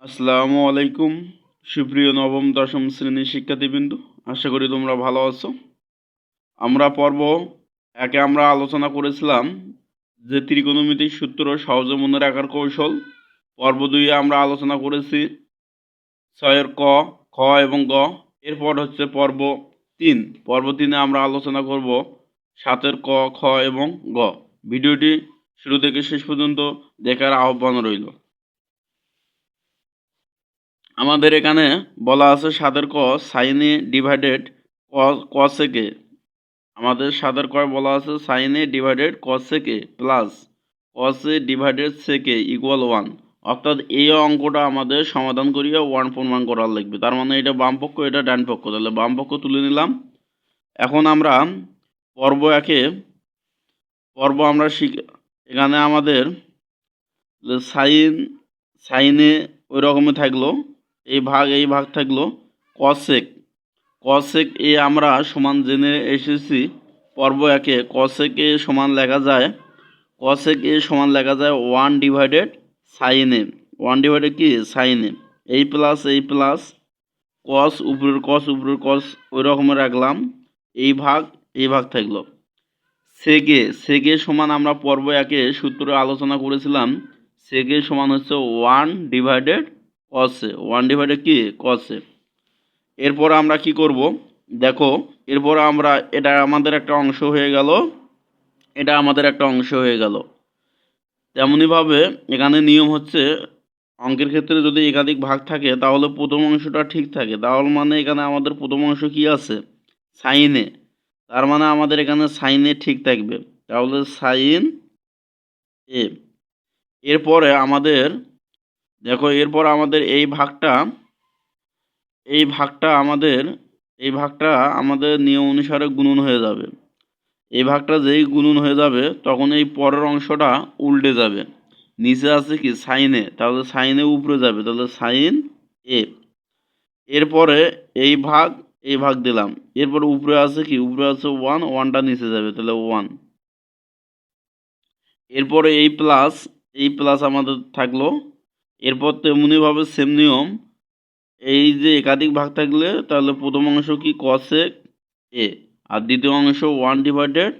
আসসালামু আলাইকুম সুপ্রিয় নবম দশম শ্রেণীর শিক্ষার্থীবৃন্দ, আশা করি তোমরা ভালো আছো। আমরা পর্ব একে আমরা আলোচনা করেছিলাম যে ত্রিকোণমিতিক সূত্র সহজে মনে রাখার কৌশল। পর্ব 2-এ আমরা আলোচনা করেছি 6-এর ক, খ এবং গ। এরপর হচ্ছে পর্ব 3। পর্ব 3-এ আমরা আলোচনা করব 7-এর ক, খ এবং গ। ভিডিওটি শুরু থেকে শেষ পর্যন্ত দেখার আহ্বান রইল। আমাদের এখানে বলা আছে 7-এর ক সাইন এ ডিভাইডেড কসেক এ। আমাদের 7-এর ক বলা আছে সাইন এ ডিভাইডেড কসেক এ প্লাস কস এ ডিভাইডেড সেক এ ইকুয়াল 1। অর্থাৎ এই অঙ্কটা আমাদের সমাধান করিয়া 1 প্রমাণ করার লাগবে। তার মানে এটা বাম পক্ষ, এটা ডান পক্ষ। তাহলে বাম পক্ষ তুলে নিলাম। এখন আমরা পর্ব আমরা এখানে আমাদের সাইনে ওই রকমই থাকলো, এই ভাগ থাকলো। কসেক এ আমরা সমান জেনে এসেছি পর্ব 1-এ। কসেক এ সমান লেখা যায় 1 ডিভাইডেড সাইন এ। 1 ডিভাইডেড কি সাইন এ। এই প্লাস কস উপরের কস ওই রকম রাখলাম। এই ভাগ থাকলো। সেকে সমান আমরা পর্ব 1-এ সূত্রে আলোচনা করেছিলাম। সেকে সমান হচ্ছে 1 ডিভাইডেড কসে। 1 ডিভাইডেড কি কসে। এরপর আমরা কি করব দেখো, এরপর আমরা এটা আমাদের একটা অংশ হয়ে গেল। তেমনিভাবে এখানে নিয়ম হচ্ছে অঙ্কের ক্ষেত্রে যদি একাধিক ভাগ থাকে তাহলে প্রথম অংশটা ঠিক থাকে। তাহলে মানে এখানে আমাদের প্রথম অংশ কি আছে সাইনে, তার মানে আমাদের এখানে সাইনে ঠিক থাকবে। তাহলে সাইন এ। এরপরে আমাদের দেখো, এরপর আমাদের এই ভাগটা আমাদের নিয়ম অনুসারে গুণন হয়ে যাবে। এই ভাগটা যেই গুণন হয়ে যাবে তখন এই পরের অংশটা উল্টে যাবে। নিচে আছে কি সাইনে, তাহলে সাইনে উপরে যাবে, তাহলে সাইন এ। এরপরে এই ভাগ দিলাম। এরপর উপরে আছে কি, উপরে আছে 1, 1টা নিচে যাবে, তাহলে 1। এরপরে এই প্লাস আমাদের থাকলো। এরপর তেমনিভাবে সেম নিয়ম, এই যে একাধিক ভাগ থাকলে তাহলে প্রথম অংশ কি কসেক এ, আর দ্বিতীয় অংশ 1 ডিভাইডেড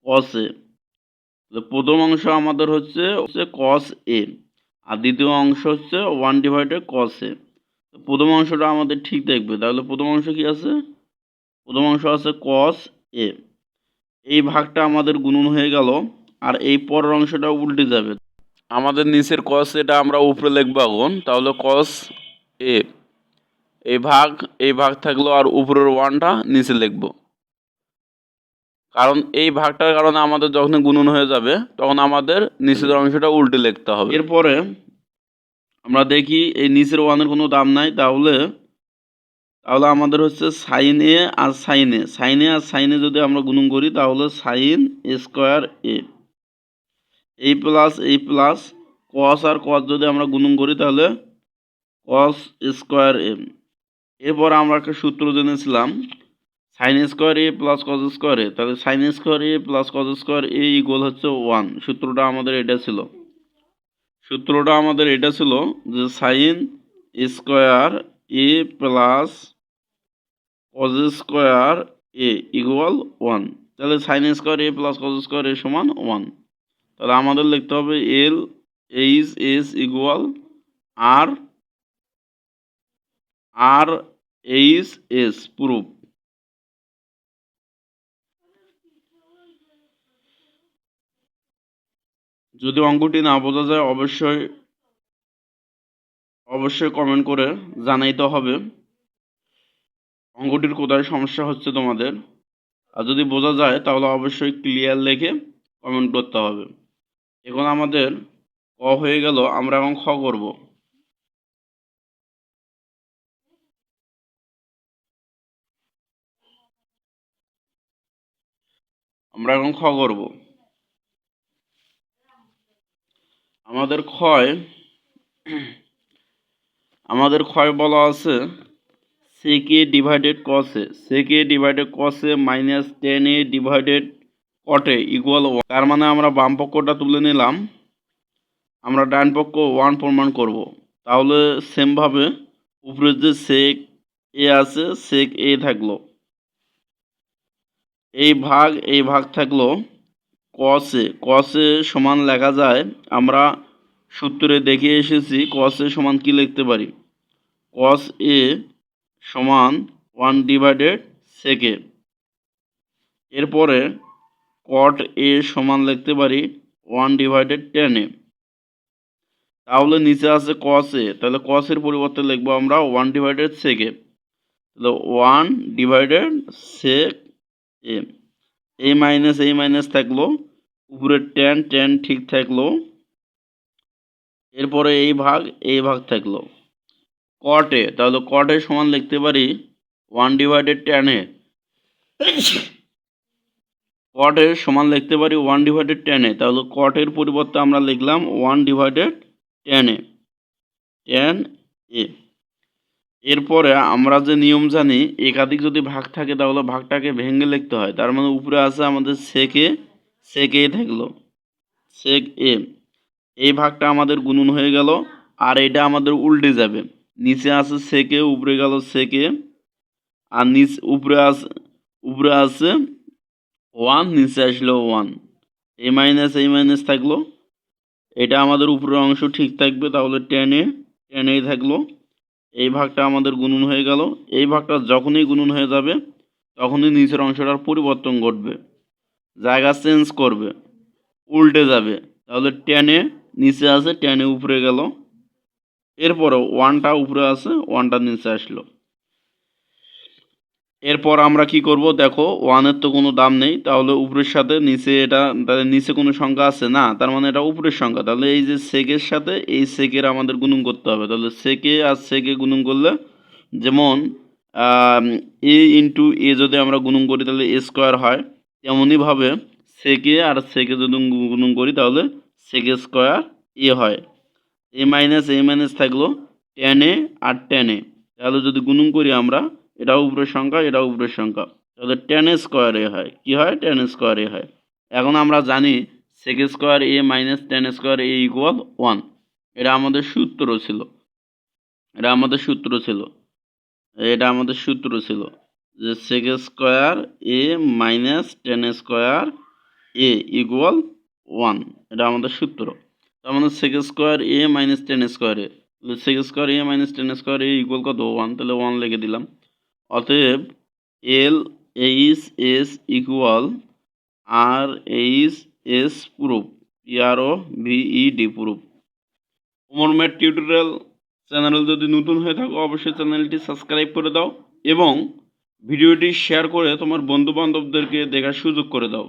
কস এ। প্রথম অংশ আমাদের হচ্ছে কস এ, আর দ্বিতীয় অংশ হচ্ছে 1 ডিভাইডেড কস এ। প্রথম অংশটা আমাদের ঠিক থাকবে। তাহলে প্রথম অংশ কি আছে, প্রথম অংশ আছে কস এ। এই ভাগটা আমাদের গুণন হয়ে গেল, আর এই পরের অংশটা উল্টে যাবে। আমাদের নিচের কস এটা আমরা উপরে লিখবো এখন। তাহলে কস এ, এই ভাগ থাকলো, আর উপরের 1টা নিচে লিখবো। কারণ এই ভাগটার কারণে আমাদের যখন গুণন হয়ে যাবে তখন আমাদের নিচের অংশটা উল্টে লিখতে হবে। এরপরে আমরা দেখি এই নিচের 1-এর কোনো দাম নাই। তাহলে আমাদের হচ্ছে সাইন এ আর সাইনে যদি আমরা গুণন করি তাহলে সাইন স্কোয়ার এ। এই প্লাস কস আর কস যদি আমরা গুণন করি তাহলে কস স্কোয়ার এ। এরপর আমরা একটা সূত্র জেনেছিলাম সাইন স্কোয়ার এ প্লাস কস স্কোয়ার এ। তাহলে sign square A plus cos square A equal হচ্ছে 1। সূত্রটা আমাদের এটা ছিল যে sign square A plus cos square A equal 1। তাহলে সাইন স্কোয়ার এ প্লাস কস স্কোয়ার এ সমান 1। তাহলে আমাদের লিখতে হবে এল H S equal R H S proof. যদি অঙ্কটি না বোঝা যায় অবশ্যই কমেন্ট করে জানাইতে হবে অঙ্কটির কোথায় সমস্যা হচ্ছে তোমাদের। আর যদি বোঝা যায় তাহলে অবশ্যই ক্লিয়ার লিখে কমেন্ট করতে হবে। এখন আমাদের ক হয়ে গেল, আমরা এখন খ করব। আমাদের ক্ষয় বলা আছে sec a divided cos a minus tan a divided cot a equal 1। তার মানে আমরা বাম পক্ষটা তুলে নিলাম, আমরা ডান পক্ষ 1 প্রমাণ করব। তাহলে সেমভাবে উপরে যে সেক এ আছে সেক এ থাকলো, এই ভাগ থাকলো কস এ সমান লেখা যায়, আমরা সূত্রে দেখে এসেছি কস এ সমান কি লিখতে পারি, কস এ সমান 1 সেক এ। এরপরে কট এ সমান লিখতে পারি 1/tan এ। তাহলে নিচে আছে কস এ, তাহলে কস এর পরিবর্তে লিখবো আমরা 1/sec এ, তাহলে 1/sec এ। এই মাইনাস থাকলো, উপরে ট্যান ঠিক থাকলো, এরপরে এই ভাগ থাকলো কট এ, তাহলে কট এ সমান লিখতে পারি 1/tan এ। কট এর সমান লিখতে পারি 1/tan এ, তাহলে কট এর পরিবর্তে আমরা লিখলাম 1/tan এ, tan এ। এরপরে আমরা যে নিয়ম জানি একাধিক যদি ভাগ থাকে তাহলে ভাগটাকে ভেঙে লিখতে হয়, তার মানে উপরে আছে আমাদের সেক এ থাকলো, সেক এ। এই ভাগটা আমাদের গুণন হয়ে গেল, আর এটা আমাদের উল্টে যাবে, নিচে আছে সেক এ, উপরে গেল সেক এ, আর উপরে আছে 1, নিচে আসলো 1, এই মাইনাস থাকলো, এটা আমাদের উপরের অংশ ঠিক থাকবে, তাহলে টেন এ থাকলো। এই ভাগটা আমাদের গুণন হয়ে গেল, এই ভাগটা যখনই গুণন হয়ে যাবে তখনই নিচের অংশটার পরিবর্তন ঘটবে, জায়গা চেঞ্জ করবে, উল্টে যাবে, তাহলে টেনে নিচে আছে টেনে উপরে গেল, এরপরে ওয়ানটা উপরে আছে ওয়ানটা নিচে আসলো। এরপর আমরা কি করব, দেখো ওয়ানের তো কোনো দাম নেই, তাহলে উপরের সাথে নিচে এটা, তাহলে নিচে কোনো সংখ্যা আছে না, তার মানে এটা উপরের সংখ্যা, তাহলে এই যে সেকের সাথে এই সেকের আমাদের গুণন করতে হবে, তাহলে সেকে আর সেকে গুণন করলে যেমন এ ইন্টু এ যদি আমরা গুণন করি তাহলে এ স্কোয়ার হয়, তেমনইভাবে সেকে আর সেকে যদি গুণন করি তাহলে সেকে স্কোয়ার এ হয়। এ মাইনাস থাকলো টেন এ আর টেন এ, তাহলে যদি গুণন করি আমরা এটাও উপরের সংখ্যা এটাও উপরের সংখ্যা, তাহলে টেন স্কোয়ার এ হয়, কি হয় টেন স্কোয়ার এ হয়। এখন আমরা জানি সেক square A minus tan square A equal 1, এটা আমাদের সূত্র ছিল, এটা আমাদের সূত্র ছিল, এটা আমাদের সূত্র ছিল যে sec square A minus tan square A equal 1, এটা আমাদের সূত্র। তার মানে sec square A minus tan square A, sec square A minus tan square A equal কত 1, তাহলে 1 লিখে দিলাম। অতএব L H S equal R H S proof, PRO VED proof. Omar math tutorial channel যদি নতুন হয়ে থাকো অবশ্যই চ্যানেলটি সাবস্ক্রাইব করে দাও এবং ভিডিওটি শেয়ার করে তোমার বন্ধু বান্ধবদেরকে দেখার সুযোগ করে দাও।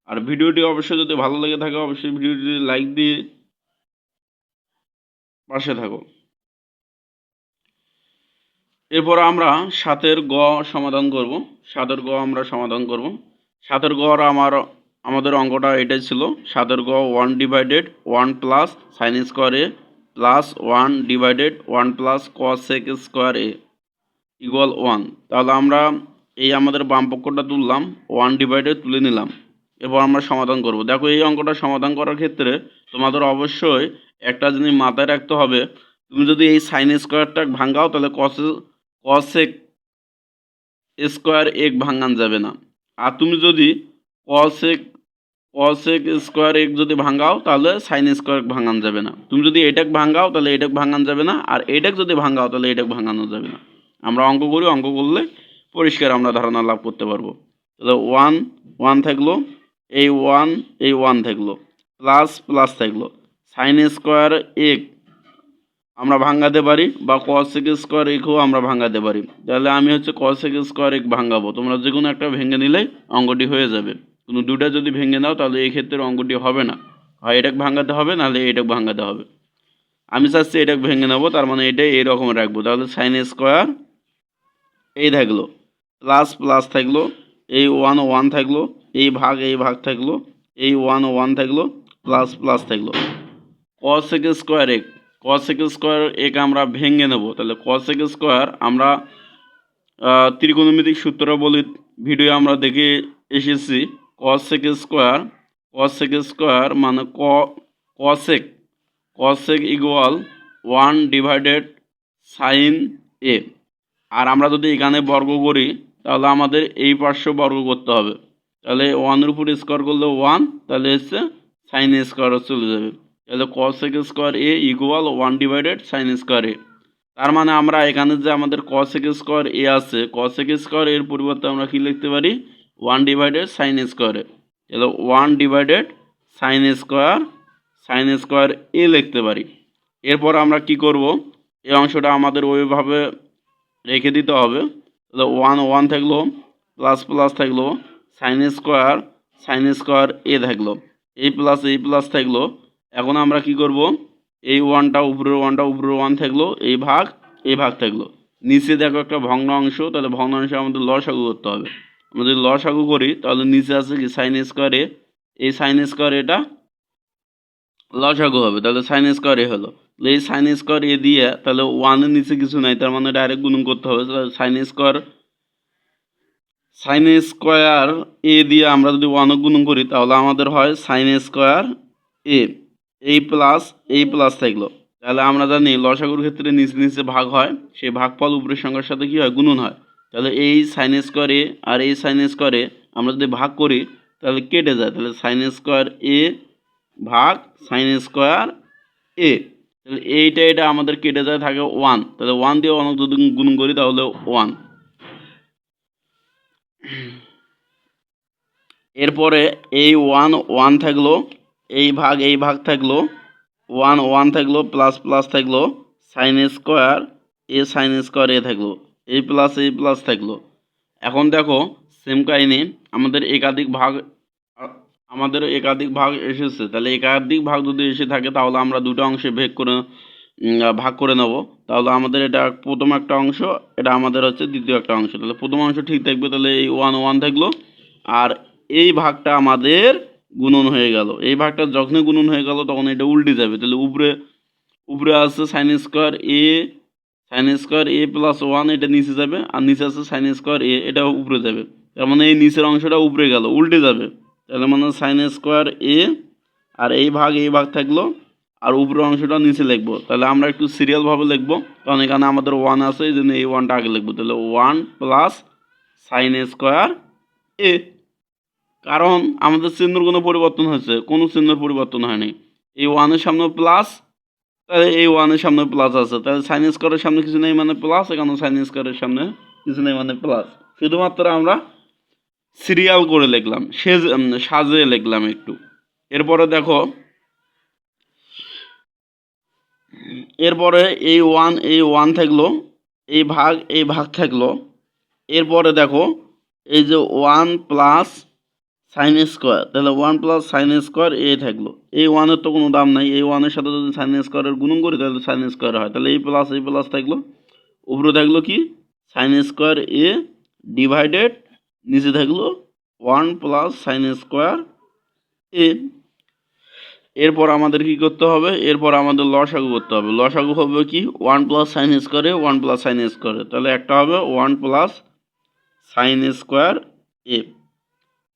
আর ভিডিওটি অবশ্যই যদি ভালো লেগে থাকে অবশ্যই ভিডিওটি লাইক দিয়ে পাশে থাকো। এরপর আমরা 7 গ সমাধান করব, 7 গ আমরা সমাধান করব। 7 গ আমাদের অঙ্কটা এটাই ছিল, 7 গ 1/1 plus sign square A plus 1/1 plus cosec square A equal 1। তাহলে আমরা এই আমাদের বাম পক্ষটা তুললাম, 1 তুলে নিলাম, এরপর আমরা সমাধান করব। দেখো এই অঙ্কটা সমাধান করার ক্ষেত্রে তোমাদের অবশ্যই একটা জিনিস মাথায় রাখতে হবে, তুমি যদি এই সাইন স্কোয়ারটা ভাঙাও তাহলে কসেক স্কোয়ার এক ভাঙান যাবে না, আর তুমি যদি কসেক স্কোয়ার এক যদি ভাঙাও তাহলে সাইন স্কোয়ার ভাঙান যাবে না, তুমি যদি এটাক ভাঙাও তাহলে এটাক ভাঙান যাবে না, আর এটাক যদি ভাঙাও তাহলে এটাক ভাঙানো যাবে না। আমরা অঙ্ক করি, অঙ্ক করলে পরিষ্কার আমরা ধারণা লাভ করতে পারবো। তাহলে 1 থাকলো, এই 1 থাকলো, প্লাস থাকলো, সাইন স্কোয়ার এক আমরা ভাঙাতে পারি বা কসেক স্কোয়ার একও আমরা ভাঙাতে পারি, তাহলে আমি হচ্ছে কসেক স্কোয়ার এক ভাঙাবো, তোমরা যে কোনো একটা ভেঙে নিলেই অঙ্কটি হয়ে যাবে। কোনো দুটা যদি ভেঙে নাও তাহলে এই ক্ষেত্রে অঙ্কটি হবে না, হয় এটাকে ভাঙাতে হবে নাহলে এটাকে ভাঙাতে হবে। আমি চাচ্ছি এটাকে ভেঙে নেবো, তার মানে এটা এইরকম রাখবো, তাহলে সাইন স্কোয়ার এই থাকলো, প্লাস থাকলো, এই 1 থাকলো, এই ভাগ থাকলো, এই 1 থাকলো, প্লাস থাকলো, কসেক স্কোয়ার এক আমরা ভেঙে নেব, তাহলে কসেক স্কোয়ার আমরা ত্রিকোণমিতিক সূত্রাবলী ভিডিও আমরা দেখে এসেছি, কসেক স্কোয়ার মানে cosec equal one divided sine A. আর আমরা যদি এখানে বর্গ করি তাহলে আমাদের এই পার্শ্ব বর্গ করতে হবে। তাহলে ওয়ানের উপর স্কোয়ার করলে ওয়ান, তাহলে হচ্ছে সাইন এ স্কোয়ার চলে যাবে। তাহলে cosec square A equal one divided sine square A. তার মানে আমরা এখানে যে আমাদের কসেক স্কোয়ার এ আছে, কসেক স্কোয়ার এর পরিবর্তে আমরা কি লিখতে পারি, ওয়ান ডিভাইডেড সাইন স্কোয়ার এ। তাহলে ওয়ান ডিভাইডেড সাইন স্কোয়ার এ লিখতে পারি। এরপর আমরা কি করব, এই অংশটা আমাদের ওইভাবে রেখে দিতে হবে। তাহলে ওয়ান ওয়ান থাকলো, প্লাস প্লাস থাকলো, সাইন স্কোয়ার এ থাকলো, এই প্লাস থাকলো। এখন আমরা কি করব, এই উপরের ওয়ান থাকলো, এই ভাগ থাকলো। নিচে দেখো একটা ভগ্ন অংশ, তাহলে ভগ্ন অংশে আমাদের লসাগু করতে হবে। আমরা যদি লসাগু করি তাহলে নিচে আছে কি সাইন স্কোয়ার এ, এই সাইন স্কোয়ার এটা লসাগু হবে, তাহলে সাইন স্কোয়ার এ হলো। এই সাইন স্কোয়ার এ দিয়ে তাহলে ওয়ানের নিচে কিছু নাই, তার মানে ডাইরেক্ট গুণন করতে হবে। তাহলে সাইন স্কোয়ার এ দিয়ে আমরা যদি ওয়ানও গুণন করি তাহলে আমাদের হয় সাইন স্কোয়ার এ, এই প্লাস থাকলো। তাহলে আমরা জানি লসাগুর ক্ষেত্রে নিচে নিচে ভাগ হয়, সেই ভাগফল উপরের সংখ্যার সাথে কি হয়, গুণন হয়। তাহলে এই সাইন স্কোয়ার এ আর এই সাইন স্কোয়ার এ আমরা যদি ভাগ করি তাহলে কেটে যায়। তাহলে সাইন স্কোয়ার এ ভাগ সাইন স্কোয়ার এ, তাহলে এটা আমাদের কেটে যায়, থাকে ওয়ান। তাহলে ওয়ান দিয়ে অনেক যদি গুণ করি তাহলে ওয়ান। এরপরে এই ওয়ান থাকলো, এই ভাগ থাকলো, ওয়ান থাকলো, প্লাস থাকলো, সাইন স্কোয়ার এ থাকলো, এই প্লাস থাকলো। এখন দেখো সেম কাহিনী, আমাদের একাধিক ভাগ এসেছে। তাহলে একাধিক ভাগ যদি এসে থাকে তাহলে আমরা দুটো অংশে ভাগ করে নেব। তাহলে আমাদের এটা প্রথম একটা অংশ, এটা আমাদের হচ্ছে দ্বিতীয় একটা অংশ। তাহলে প্রথম অংশ ঠিক থাকবে, তাহলে এই ওয়ান থাকলো, আর এই ভাগটা আমাদের গুণন হয়ে গেল। এই ভাগটা যখনই গুণন হয়ে গেল তখন এটা উল্টে যাবে। তাহলে উপরে আছে সাইন স্কোয়ার এ প্লাস ওয়ান, এটা নিচে যাবে, আর নিচে আছে সাইন স্কোয়ার এ, এটা উপরে যাবে। তার মানে এই নিচের অংশটা উপরে গেল, উল্টে যাবে। তাহলে মানে সাইন স্কোয়ার এ, আর এই ভাগ থাকলো, আর উপরের অংশটা নিচে লিখবো। তাহলে আমরা একটু সিরিয়ালভাবে লিখবো, কারণ এখানে আমাদের ওয়ান আছে, এই জন্য এই ওয়ানটা আগে লিখবো। তাহলে ওয়ান প্লাস সাইন স্কোয়ার এ, কারণ আমাদের চিহ্নর কোনো পরিবর্তন হয়েছে, কোনো চিহ্নের পরিবর্তন হয়নি। এই ওয়ানের সামনে প্লাস, তাহলে এই ওয়ানের সামনে প্লাস আছে, তাহলে সাইন স্কোয়ারের সামনে কিছু নেই মানে প্লাস, এখানে সাইন স্কোয়ারের সামনে কিছু নেই মানে প্লাস। শুধুমাত্র আমরা সিরিয়াল করে লিখলাম, সাজিয়ে লিখলাম একটু। এরপরে দেখো, এরপরে এই ওয়ান থাকলো, এই ভাগ থাকলো। এরপরে দেখো এই যে ওয়ান প্লাস সাইন স্কোয়ার, তাহলে ওয়ান প্লাস সাইন স্কোয়ার এ থাকলো। এই ওয়ানের তো কোনো দাম নাই, এই ওয়ানের সাথে যদি সাইন স্কোয়ারের গুণন করি তাহলে সাইন স্কোয়ার হয়। তাহলে এই প্লাস থাকলো, উপরে থাকলো কি সাইন স্কোয়ার এ ডিভাইডেড, নিচে থাকলো ওয়ান প্লাস সাইন স্কোয়ার এ। এরপর আমাদের কি করতে হবে, এরপর আমাদের লসাগু করতে হবে। লসাগু হবে কি ওয়ান প্লাস সাইন স্কোয়ারে, তাহলে একটা হবে ওয়ান প্লাস সাইন স্কোয়ার এ।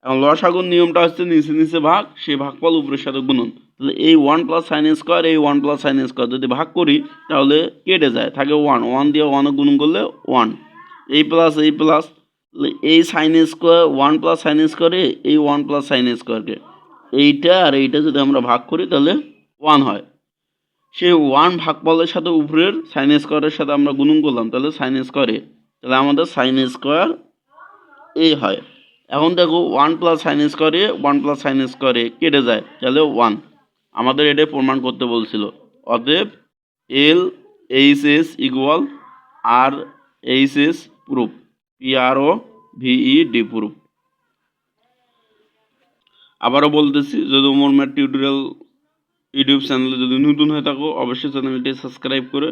এখন লসাগুর নিয়মটা হচ্ছে নিচে নিচে ভাগ, সেই ভাগফল উপরের সাথে গুণন। তাহলে এই ওয়ান প্লাস সাইন স্কোয়ার যদি ভাগ করি তাহলে কেটে যায়, থাকে ওয়ান দিয়ে ওয়ানে গুণন করলে ওয়ান, এই প্লাস এই sine square one plus sign স্কোয়ারে, এই ওয়ান প্লাস সাইন স্কোয়ারকে এইটা আর এইটা যদি আমরা ভাগ করি তাহলে ওয়ান হয়। সেই ওয়ান ভাগফলের সাথে উপরের সাইন স্কোয়ারের সাথে আমরা গুণন করলাম, তাহলে সাইন স্কোয়ার এ, তাহলে আমাদের সাইন স্কোয়ার এ হয়। এখন দেখো ওয়ান প্লাস সাইন স্কোয়ার এ কেটে যায়, তাহলে ওয়ান। আমাদের এটাই প্রমাণ করতে বলছিল। অতএব L H S equal R H S proof, PROVED proof. আবারও বলতেছি, যদি ওমর ম্যাথ টিউটোরিয়াল ইউটিউব চ্যানেলে যদি নতুন হয়ে থাকো অবশ্যই চ্যানেলটি সাবস্ক্রাইব করে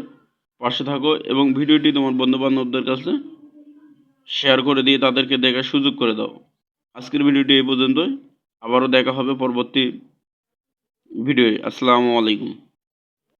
পাশে থাকো, এবং ভিডিওটি তোমার বন্ধুবান্ধবদের কাছে শেয়ার করে দিয়ে তাদেরকে দেখার সুযোগ করে দাও। আজকের ভিডিওটি এই পর্যন্তই, আবারও দেখা হবে পরবর্তী ভিডিওয়ে। আসসালামু আলাইকুম।